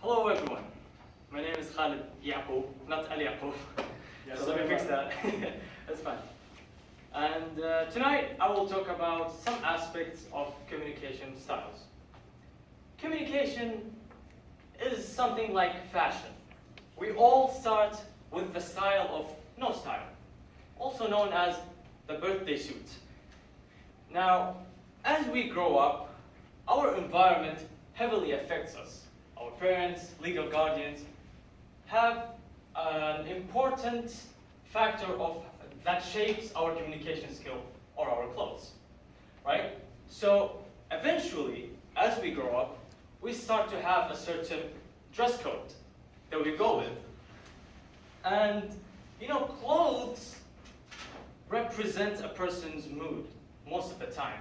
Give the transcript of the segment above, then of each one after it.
Hello everyone, my name is Khalid Yagoub, not Ali Yagoub. Yes, So let me fix that. That's fine. And tonight I will talk about some aspects of communication styles. Communication is something like fashion. We all start with the style of no style, also known as the birthday suit. Now, as we grow up, our environment heavily affects us. Our parents, legal guardians, have an important factor that shapes our communication skill or our clothes, right? So eventually, as we grow up, we start to have a certain dress code that we go with. And, clothes represent a person's mood most of the time.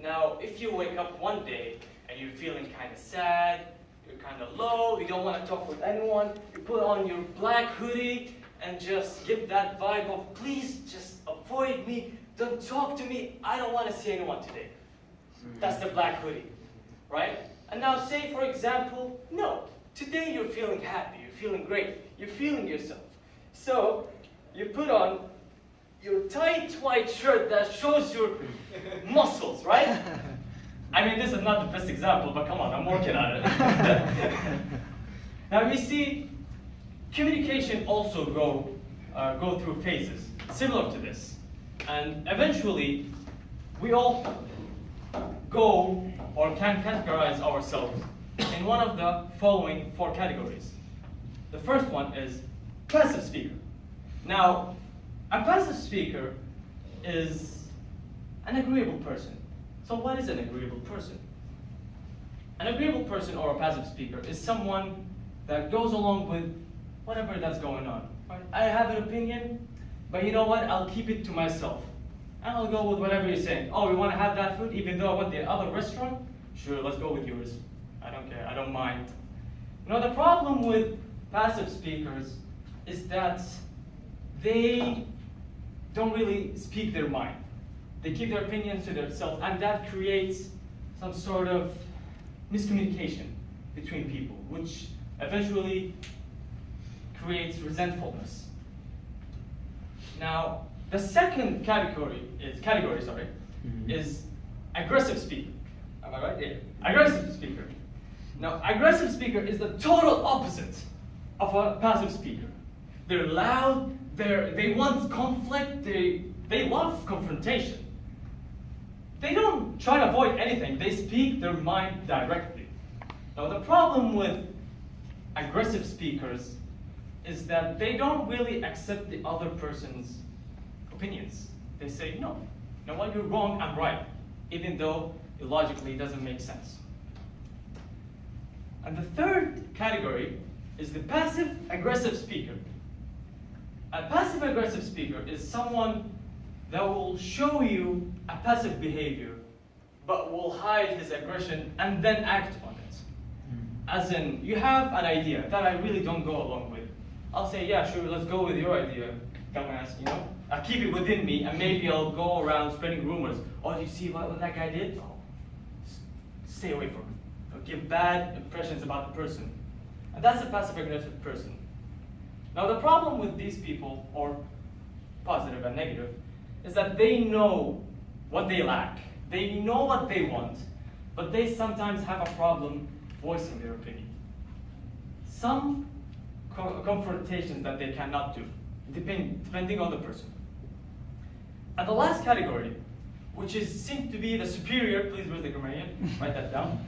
Now, if you wake up one day and you're feeling kind of sad, you're kind of low, you don't want to talk with anyone, you put on your black hoodie and just give that vibe of, please just avoid me, don't talk to me, I don't want to see anyone today. That's the black hoodie, right? And now say, for example, no, today you're feeling happy, you're feeling great, you're feeling yourself. So, you put on your tight white shirt that shows your muscles, right? I mean, this is not the best example, but come on, I'm working on it. Now, we see communication also go through phases similar to this. And eventually, we all go or can categorize ourselves in one of the following 4 categories. The first one is passive speaker. Now, a passive speaker is an agreeable person. So what is an agreeable person? An agreeable person or a passive speaker is someone that goes along with whatever that's going on. Right? I have an opinion, but you know what? I'll keep it to myself. And I'll go with whatever you're saying. Oh, we want to have that food even though I want the other restaurant? Sure, let's go with yours. I don't care, I don't mind. The problem with passive speakers is that they don't really speak their mind. They keep their opinions to themselves, and that creates some sort of miscommunication between people, which eventually creates resentfulness. Now, the second category is aggressive speaker. Am I right? Yeah. Aggressive speaker. Now, aggressive speaker is the total opposite of a passive speaker. They're loud, they want conflict, they love confrontation. They don't try to avoid anything, they speak their mind directly. Now, the problem with aggressive speakers is that they don't really accept the other person's opinions. They say, no, you know what, you're wrong, I'm right, even though it logically doesn't make sense. And the third category is the passive-aggressive speaker. A passive-aggressive speaker is someone that will show you a passive behavior, but will hide his aggression and then act on it. As in, you have an idea that I really don't go along with. I'll say, yeah, sure, let's go with your idea, dumbass, I'll keep it within me, and maybe I'll go around spreading rumors. Oh, do you see what that guy did? Oh, stay away from him. I'll give bad impressions about the person. And that's a passive-aggressive person. Now, the problem with these people, or positive and negative, is that they know what they lack. They know what they want, but they sometimes have a problem voicing their opinion. Some confrontations that they cannot do, depending on the person. And the last category, which seems to be the superior, please read the grammarian, write that down,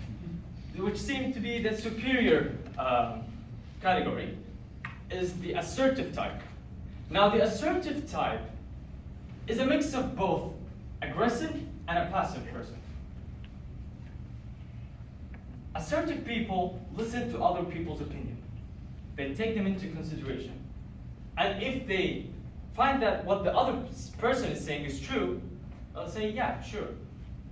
which seems to be the superior category, is the assertive type. Now, the assertive type is a mix of both aggressive and a passive person. Assertive people listen to other people's opinion. They take them into consideration. And if they find that what the other person is saying is true, they'll say, yeah, sure.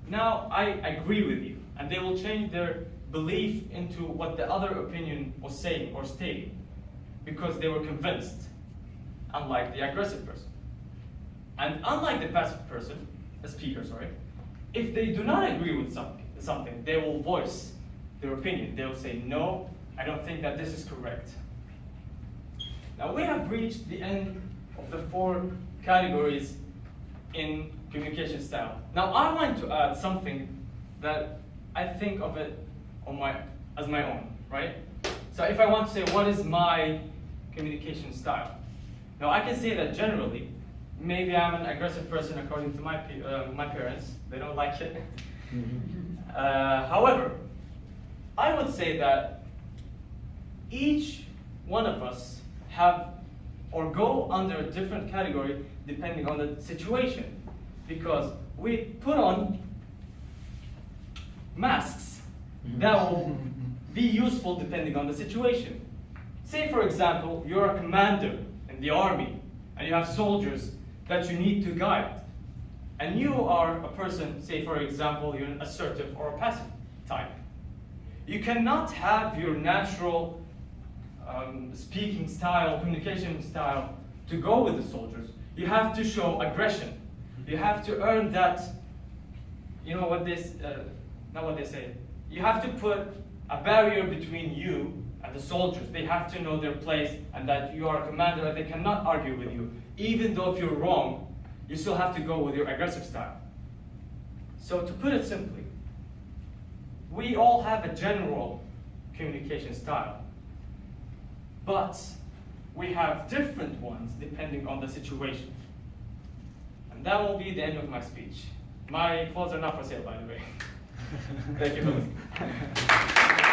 Now I agree with you. And they will change their belief into what the other opinion was saying or stating, because they were convinced, unlike the aggressive person. And unlike the passive person, the speaker, if they do not agree with something, they will voice their opinion. They will say, no, I don't think that this is correct. Now we have reached the end of the 4 categories in communication style. Now I want to add something that I think of it as my own, right? So if I want to say what is my communication style, now I can say that generally, maybe I'm an aggressive person according to my parents. They don't like it. However, I would say that each one of us have or go under a different category depending on the situation, because we put on masks that will be useful depending on the situation. Say for example, you're a commander in the army and you have soldiers that you need to guide, and you are a person, say for example, you're an assertive or a passive type. You cannot have your natural speaking style, communication style to go with the soldiers. You have to show aggression. You have to earn that, you know what this, not what they say. You have to put a barrier between you and the soldiers. They have to know their place and that you are a commander and they cannot argue with you. Even though if you're wrong, you still have to go with your aggressive style. So to put it simply, we all have a general communication style, but we have different ones depending on the situation. And that will be the end of my speech. My clothes are not for sale, by the way. Thank you for listening.